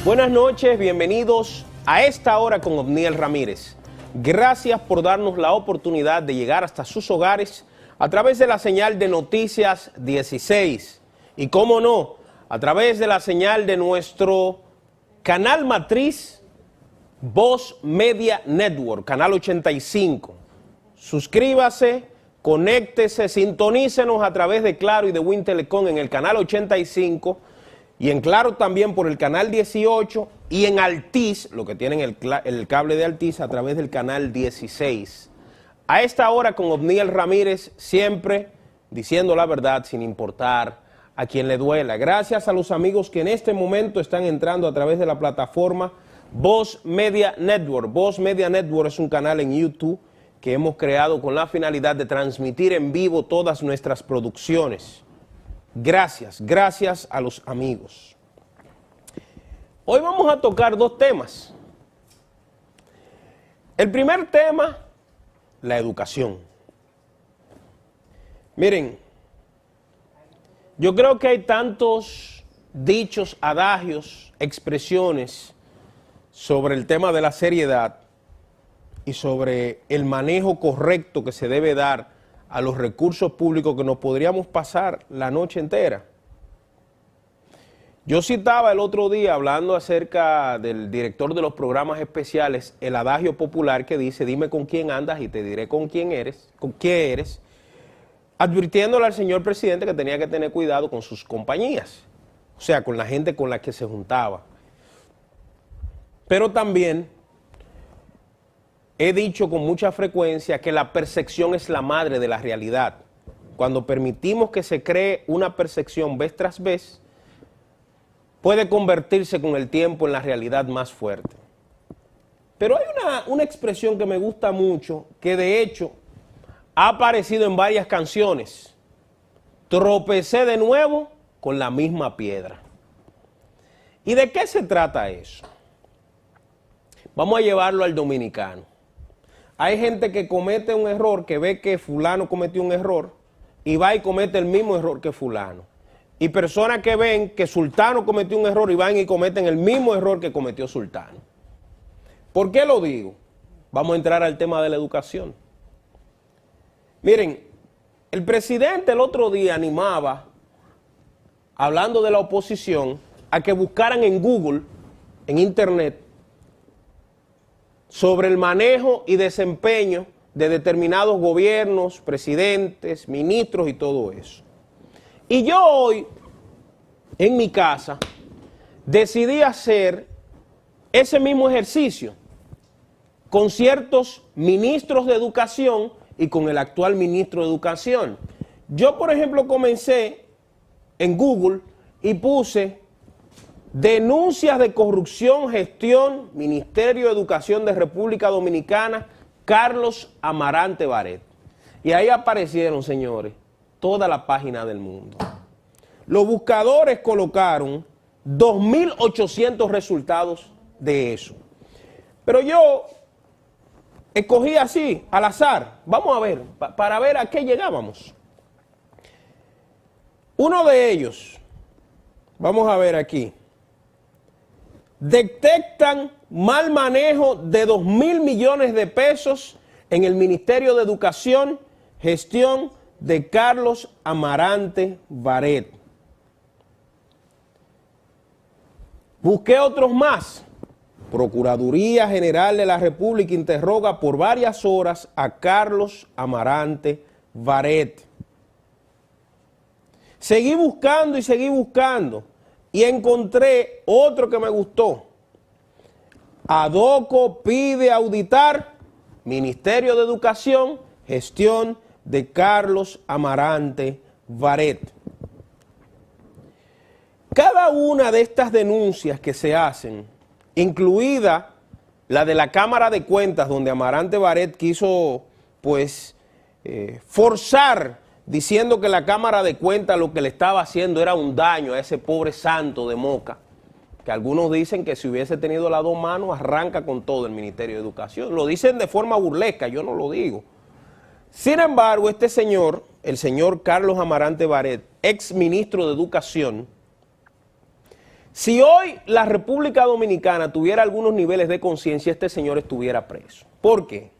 Buenas noches, bienvenidos a esta hora con Obniel Ramírez. Gracias por darnos la oportunidad de llegar hasta sus hogares a través de la señal de Noticias 16 y, cómo no, a través de la señal de nuestro canal matriz Voz Media Network, canal 85. Suscríbase, conéctese, sintonícenos a través de Claro y de Win Telecom en el canal 85 y en Claro también por el canal 18 y en Altiz, lo que tienen el cable de Altiz, a través del canal 16. A esta hora con Obniel Ramírez, siempre diciendo la verdad sin importar a quien le duela. Gracias a los amigos que en este momento están entrando a través de la plataforma Voz Media Network. Voz Media Network es un canal en YouTube que hemos creado con la finalidad de transmitir en vivo todas nuestras producciones. Gracias a los amigos. Hoy vamos a tocar dos temas. El primer tema, la educación. Miren, yo creo que hay tantos dichos, adagios, expresiones sobre el tema de la seriedad y sobre el manejo correcto que se debe dar a los recursos públicos que nos podríamos pasar la noche entera. Yo citaba el otro día, hablando acerca del director de los programas especiales, el adagio popular que dice: dime con quién andas y te diré con qué eres, advirtiéndole al señor presidente que tenía que tener cuidado con sus compañías, o sea, con la gente con la que se juntaba. Pero también he dicho con mucha frecuencia que la percepción es la madre de la realidad. Cuando permitimos que se cree una percepción vez tras vez, puede convertirse con el tiempo en la realidad más fuerte. Pero hay una expresión que me gusta mucho, que de hecho ha aparecido en varias canciones. Tropecé de nuevo con la misma piedra. ¿Y de qué se trata eso? Vamos a llevarlo al dominicano. Hay gente que comete un error, que ve que fulano cometió un error y va y comete el mismo error que fulano. Y personas que ven que sultano cometió un error y van y cometen el mismo error que cometió sultano. ¿Por qué lo digo? Vamos a entrar al tema de la educación. Miren, el presidente el otro día animaba, hablando de la oposición, a que buscaran en Google, en Internet, sobre el manejo y desempeño de determinados gobiernos, presidentes, ministros y todo eso. Y yo hoy, en mi casa, decidí hacer ese mismo ejercicio con ciertos ministros de educación y con el actual ministro de educación. Yo, por ejemplo, comencé en Google y puse denuncias de corrupción, gestión, Ministerio de Educación de República Dominicana, Carlos Amarante Baret. Y ahí aparecieron, señores, toda la página del mundo. Los buscadores colocaron 2.800 resultados de eso. Pero yo escogí así, al azar. Vamos a ver, para ver a qué llegábamos. Uno de ellos, vamos a ver aquí. Detectan mal manejo de 2.000 millones de pesos en el Ministerio de Educación, gestión de Carlos Amarante Baret. Busqué otros más. Procuraduría General de la República interroga por varias horas a Carlos Amarante Baret. Seguí buscando y encontré otro que me gustó. ADOCO pide auditar Ministerio de Educación, gestión de Carlos Amarante Baret. Cada una de estas denuncias que se hacen, incluida la de la Cámara de Cuentas, donde Amarante Baret quiso, pues, forzar, diciendo que la Cámara de Cuentas lo que le estaba haciendo era un daño a ese pobre santo de Moca, que algunos dicen que si hubiese tenido las dos manos arranca con todo el Ministerio de Educación. Lo dicen de forma burlesca, yo no lo digo. Sin embargo, este señor, el señor Carlos Amarante Baret, ex ministro de Educación, Si hoy la República Dominicana tuviera algunos niveles de conciencia, este señor estuviera preso. ¿Por qué?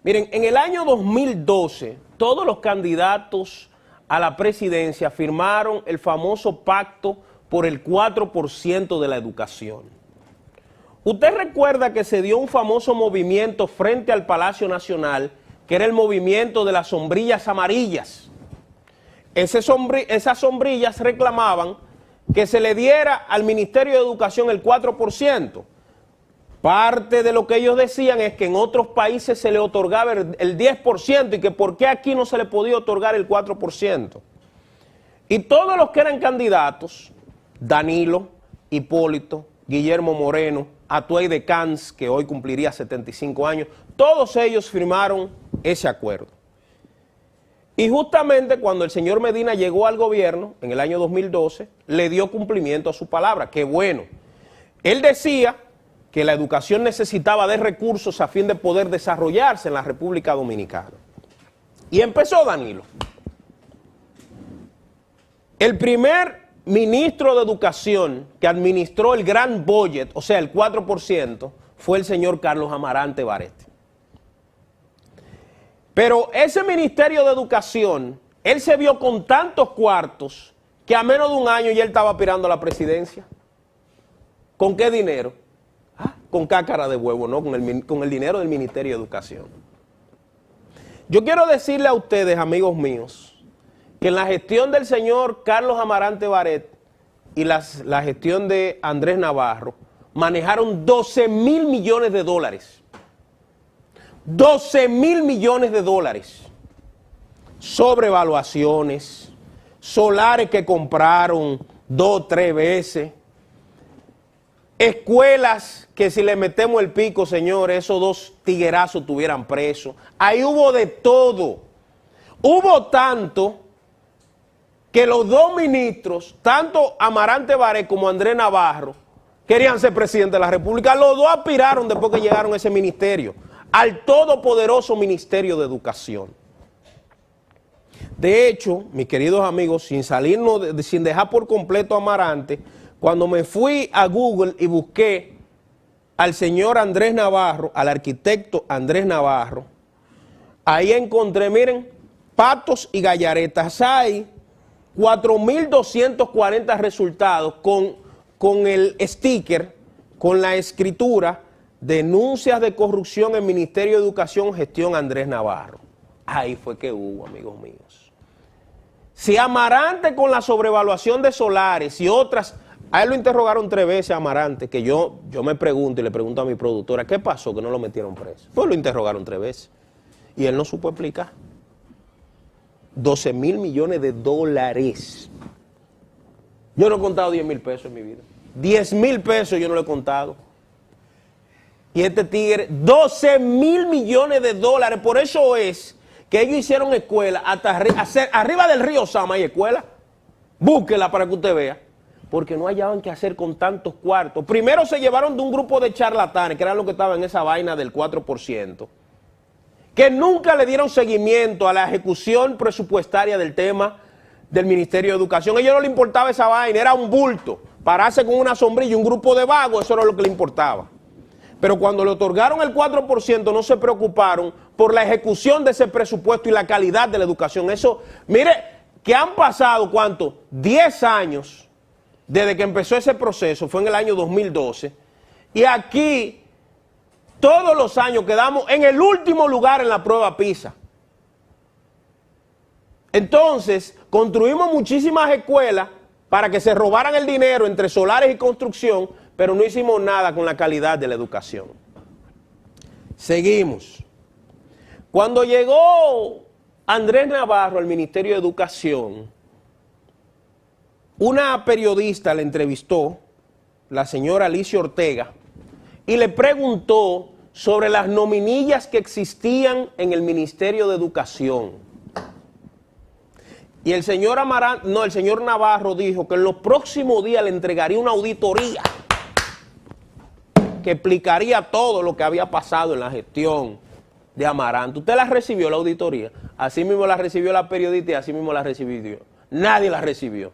Miren, en el año 2012, todos los candidatos a la presidencia firmaron el famoso pacto por el 4% de la educación. Usted recuerda que se dio un famoso movimiento frente al Palacio Nacional, que era el movimiento de las sombrillas amarillas. Esas sombrillas reclamaban que se le diera al Ministerio de Educación el 4%. Parte de lo que ellos decían es que en otros países se le otorgaba el 10% y que por qué aquí no se le podía otorgar el 4%. Y todos los que eran candidatos, Danilo, Hipólito, Guillermo Moreno, Atuey de Cans, que hoy cumpliría 75 años, todos ellos firmaron ese acuerdo. Y justamente cuando el señor Medina llegó al gobierno, en el año 2012, le dio cumplimiento a su palabra. ¡Qué bueno! Él decía que la educación necesitaba de recursos a fin de poder desarrollarse en la República Dominicana. Y empezó Danilo. El primer ministro de Educación que administró el gran budget, o sea, el 4%, fue el señor Carlos Amarante Barret. Pero ese Ministerio de Educación, él se vio con tantos cuartos que a menos de un año ya él estaba aspirando a la presidencia. ¿Con qué dinero? Con cácara de huevo, ¿no? Con el dinero del Ministerio de Educación. Yo quiero decirle a ustedes, amigos míos, que en la gestión del señor Carlos Amarante Barret y la gestión de Andrés Navarro manejaron 12.000 millones de dólares. 12.000 millones de dólares. Sobrevaluaciones, solares que compraron 2 o 3 veces, escuelas que si le metemos el pico, señores, esos 2 tiguerazos tuvieran preso. Ahí hubo de todo. Hubo tanto que los 2 ministros, tanto Amarante Barret como Andrés Navarro, querían ser presidente de la República. Los 2 aspiraron después que llegaron a ese ministerio, al todopoderoso Ministerio de Educación. De hecho, mis queridos amigos, sin dejar por completo a Amarante, cuando me fui a Google y busqué al señor Andrés Navarro, al arquitecto Andrés Navarro, ahí encontré, miren, patos y gallaretas. Hay 4.240 resultados con el sticker, con la escritura, denuncias de corrupción en Ministerio de Educación, gestión Andrés Navarro. Ahí fue que hubo, amigos míos. Si Amarante con la sobrevaluación de solares y otras, a él lo interrogaron 3 veces a Amarante, que yo me pregunto y le pregunto a mi productora, ¿qué pasó que no lo metieron preso? Pues lo interrogaron 3 veces y él no supo explicar. 12.000 millones de dólares. Yo no he contado 10.000 pesos en mi vida. 10.000 pesos yo no lo he contado. Y este tigre, 12.000 millones de dólares. Por eso es que ellos hicieron escuela hasta arriba del río Sama hay escuela. Búsquela para que usted vea. Porque no hallaban qué hacer con tantos cuartos. Primero se llevaron de un grupo de charlatanes, que eran los que estaban en esa vaina del 4%, que nunca le dieron seguimiento a la ejecución presupuestaria del tema del Ministerio de Educación. A ellos no les importaba esa vaina, era un bulto. Pararse con una sombrilla y un grupo de vagos, eso era lo que le importaba. Pero cuando le otorgaron el 4% no se preocuparon por la ejecución de ese presupuesto y la calidad de la educación. Eso, mire, que han pasado, ¿cuánto? 10 años desde que empezó ese proceso, fue en el año 2012, y aquí todos los años quedamos en el último lugar en la prueba PISA. Entonces, construimos muchísimas escuelas para que se robaran el dinero entre solares y construcción, pero no hicimos nada con la calidad de la educación. Seguimos. Cuando llegó Andrés Navarro al Ministerio de Educación, una periodista le entrevistó, la señora Alicia Ortega, y le preguntó sobre las nominillas que existían en el Ministerio de Educación. Y el señor Navarro dijo que en los próximos días le entregaría una auditoría que explicaría todo lo que había pasado en la gestión de Amarante. ¿Usted la recibió, la auditoría? Así mismo la recibió la periodista y así mismo la recibió. Nadie la recibió.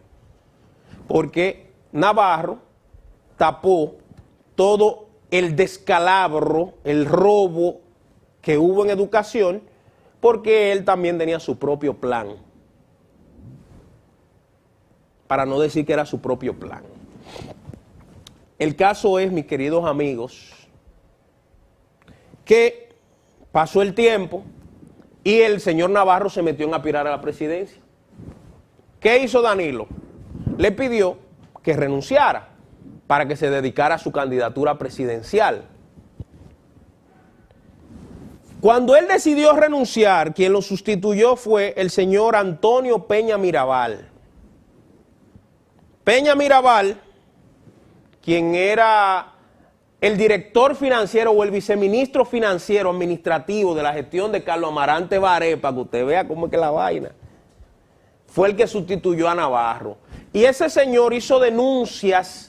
Porque Navarro tapó todo el descalabro, el robo que hubo en educación, porque él también tenía su propio plan. Para no decir que era su propio plan. El caso es, mis queridos amigos, que pasó el tiempo y el señor Navarro se metió en aspirar a la presidencia. ¿Qué hizo Danilo? Le pidió que renunciara para que se dedicara a su candidatura presidencial. Cuando él decidió renunciar, quien lo sustituyó fue el señor Antonio Peña Mirabal. Peña Mirabal, quien era el director financiero o el viceministro financiero administrativo de la gestión de Carlos Amarante Baré, para que usted vea cómo es que la vaina, fue el que sustituyó a Navarro. Y ese señor hizo denuncias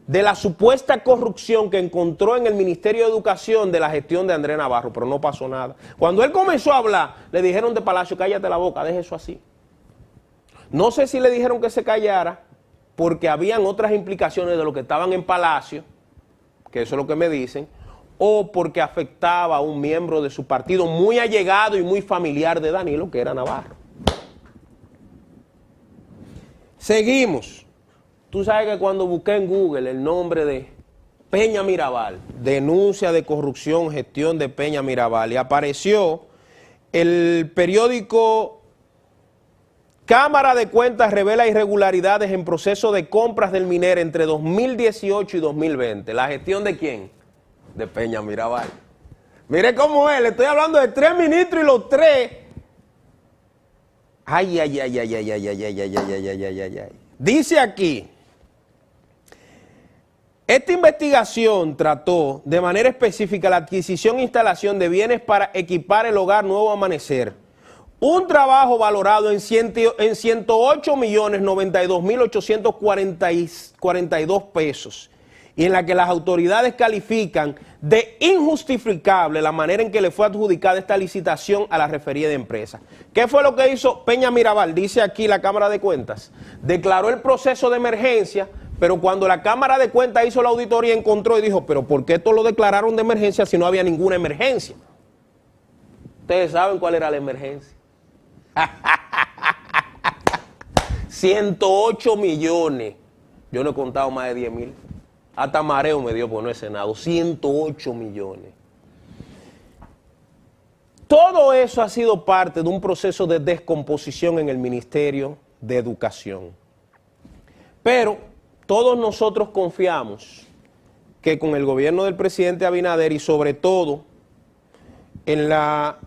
de la supuesta corrupción que encontró en el Ministerio de Educación de la gestión de Andrés Navarro, pero no pasó nada. Cuando él comenzó a hablar, le dijeron de Palacio, cállate la boca, deje eso así. No sé si le dijeron que se callara, porque habían otras implicaciones de lo que estaban en Palacio, que eso es lo que me dicen, o porque afectaba a un miembro de su partido muy allegado y muy familiar de Danilo, que era Navarro. Seguimos. Tú sabes que cuando busqué en Google el nombre de Peña Mirabal, denuncia de corrupción, gestión de Peña Mirabal, y apareció el periódico Cámara de Cuentas revela irregularidades en proceso de compras del MINER entre 2018 y 2020. ¿La gestión de quién? De Peña Mirabal. Mire cómo es, le estoy hablando de 3 ministros y los 3. Ay. Dice aquí, esta investigación trató de manera específica la adquisición e instalación de bienes para equipar el hogar Nuevo Amanecer. Un trabajo valorado en 108.092.842 pesos y en la que las autoridades califican de injustificable la manera en que le fue adjudicada esta licitación a la referida empresa. ¿Qué fue lo que hizo Peña Mirabal? Dice aquí la Cámara de Cuentas. Declaró el proceso de emergencia, pero cuando la Cámara de Cuentas hizo la auditoría encontró y dijo, pero ¿por qué esto lo declararon de emergencia si no había ninguna emergencia? Ustedes saben cuál era la emergencia. 108 millones. Yo no he contado más de 10.000. Hasta mareo me dio, pues no he cenado. 108 millones. Todo eso ha sido parte de un proceso de descomposición en el Ministerio de Educación. Pero todos nosotros confiamos que con el gobierno del presidente Abinader y sobre todo en la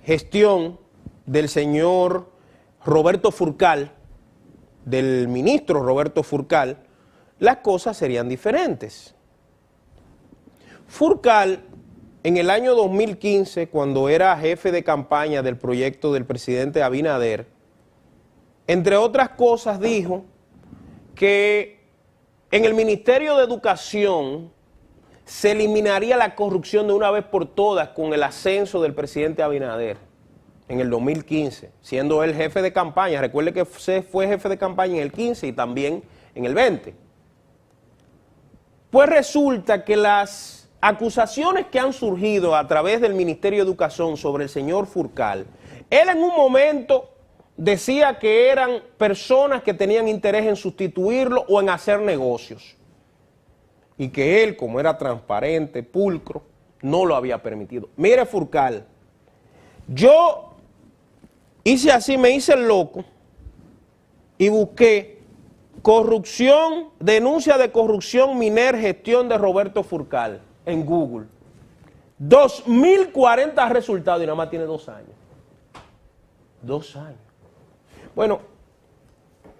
gestión del señor Roberto Furcal, del ministro Roberto Furcal, las cosas serían diferentes. Furcal, en el año 2015, cuando era jefe de campaña del proyecto del presidente Abinader, entre otras cosas dijo que en el Ministerio de Educación se eliminaría la corrupción de una vez por todas con el ascenso del presidente Abinader. En el 2015, siendo él jefe de campaña. Recuerde que fue jefe de campaña en el 15 y también en el 20. Pues resulta que las acusaciones que han surgido a través del Ministerio de Educación sobre el señor Furcal, él en un momento decía que eran personas que tenían interés en sustituirlo o en hacer negocios. Y que él, como era transparente, pulcro, no lo había permitido. Mire, Furcal, yo hice así, me hice el loco y busqué corrupción, denuncia de corrupción MINER, gestión de Roberto Furcal en Google. 2.040 resultados y nada más tiene 2 años. 2 años. Bueno,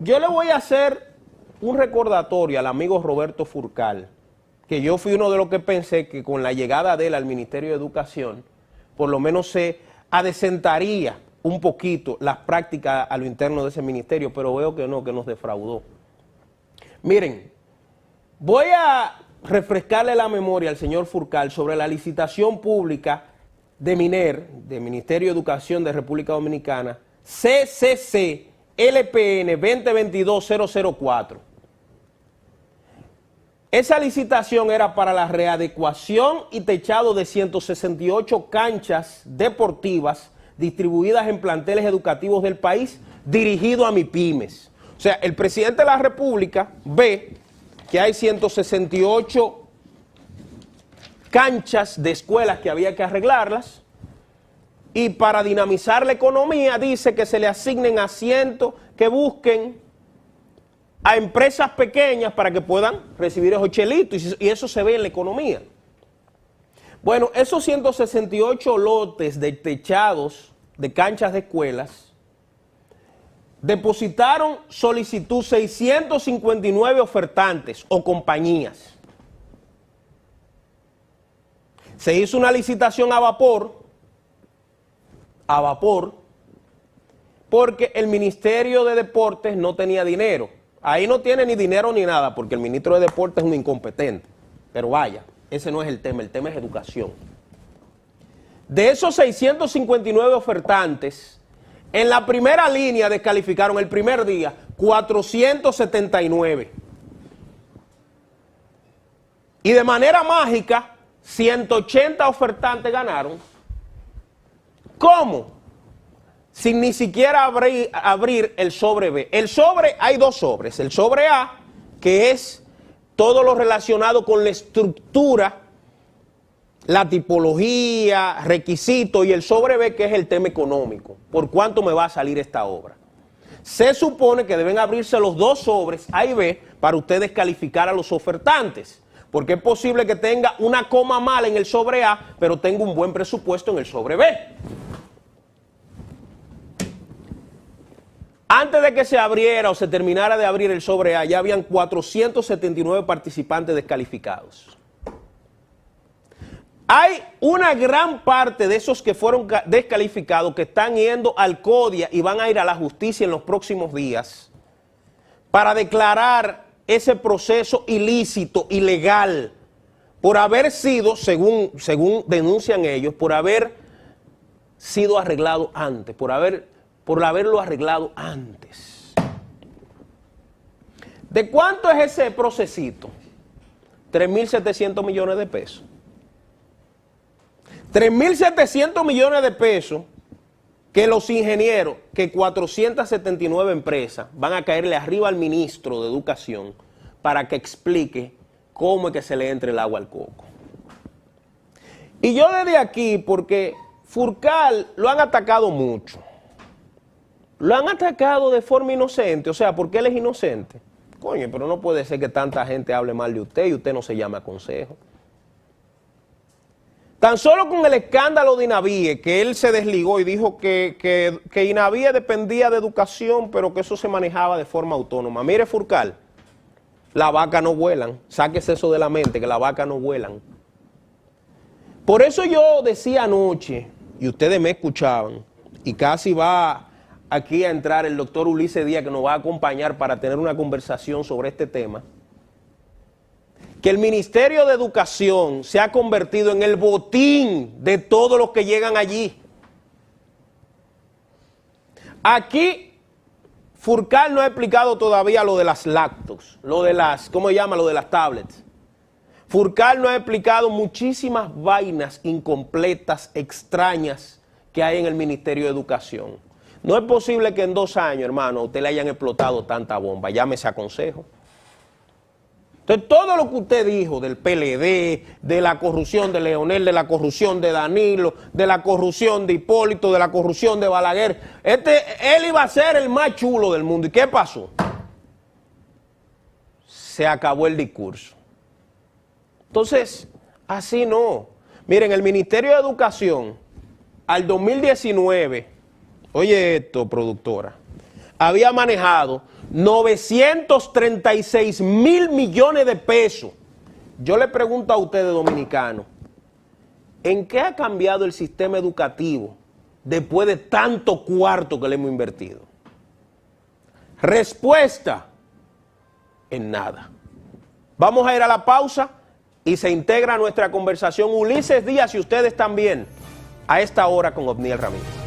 yo le voy a hacer un recordatorio al amigo Roberto Furcal, que yo fui uno de los que pensé que con la llegada de él al Ministerio de Educación, por lo menos se adecentaría un poquito las prácticas a lo interno de ese ministerio, pero veo que no, que nos defraudó. Miren, voy a refrescarle la memoria al señor Furcal sobre la licitación pública de MINER, de Ministerio de Educación de República Dominicana, CCC LPN 2022-004. Esa licitación era para la readecuación y techado de 168 canchas deportivas distribuidas en planteles educativos del país, dirigido a MIPYMES. O sea, el presidente de la República ve que hay 168 canchas de escuelas que había que arreglarlas, y para dinamizar la economía dice que se le asignen asientos, que busquen a empresas pequeñas para que puedan recibir esos chelitos, y eso se ve en la economía. Bueno, esos 168 lotes de techados de canchas de escuelas depositaron solicitud 659 ofertantes o compañías. Se hizo una licitación a vapor, porque el Ministerio de Deportes no tenía dinero. Ahí no tiene ni dinero ni nada, porque el ministro de Deportes es un incompetente. Pero vaya, ese no es el tema es educación. De esos 659 ofertantes, en la primera línea descalificaron el primer día 479. Y de manera mágica, 180 ofertantes ganaron. ¿Cómo? Sin ni siquiera abrir el sobre B. El sobre, hay dos sobres. El sobre A, que es todo lo relacionado con la estructura, la tipología, requisitos, y el sobre B, que es el tema económico. ¿Por cuánto me va a salir esta obra? Se supone que deben abrirse los dos sobres A y B para ustedes calificar a los ofertantes. Porque es posible que tenga una coma mala en el sobre A, pero tenga un buen presupuesto en el sobre B. Antes de que se abriera o se terminara de abrir el sobre A, ya habían 479 participantes descalificados. Hay una gran parte de esos que fueron descalificados que están yendo al CODIA y van a ir a la justicia en los próximos días para declarar ese proceso ilícito, ilegal, por haber sido, según denuncian ellos, por haber sido arreglado antes, por haberlo arreglado antes. ¿De cuánto es ese procesito? 3.700 millones de pesos. 3.700 millones de pesos que los ingenieros, que 479 empresas van a caerle arriba al ministro de Educación para que explique cómo es que se le entre el agua al coco. Y yo desde aquí, porque Furcal lo han atacado mucho. Lo han atacado de forma inocente, o sea, porque él es inocente. Coño, pero no puede ser que tanta gente hable mal de usted y usted no se llame a consejo. Tan solo con el escándalo de INAVIE, que él se desligó y dijo que INAVIE dependía de educación, pero que eso se manejaba de forma autónoma. Mire, Furcal, las vacas no vuelan. Sáquese eso de la mente, que las vacas no vuelan. Por eso yo decía anoche, y ustedes me escuchaban, y casi va aquí a entrar el doctor Ulises Díaz, que nos va a acompañar para tener una conversación sobre este tema, que el Ministerio de Educación se ha convertido en el botín de todos los que llegan allí. Aquí, Furcal no ha explicado todavía lo de las laptops, lo de las, ¿cómo se llama? Lo de las tablets. Furcal no ha explicado muchísimas vainas incompletas, extrañas, que hay en el Ministerio de Educación. No es posible que en 2 años, hermano, a usted le hayan explotado tanta bomba. Llámese a consejo. Entonces, todo lo que usted dijo del PLD, de la corrupción de Leonel, de la corrupción de Danilo, de la corrupción de Hipólito, de la corrupción de Balaguer, él iba a ser el más chulo del mundo. ¿Y qué pasó? Se acabó el discurso. Entonces, así no. Miren, el Ministerio de Educación, al 2019, oye esto, productora, había manejado 936.000 millones de pesos. Yo le pregunto a ustedes, dominicanos, ¿en qué ha cambiado el sistema educativo después de tanto cuarto que le hemos invertido? Respuesta, en nada. Vamos a ir a la pausa y se integra a nuestra conversación Ulises Díaz y ustedes también a esta hora con Obniel Ramírez.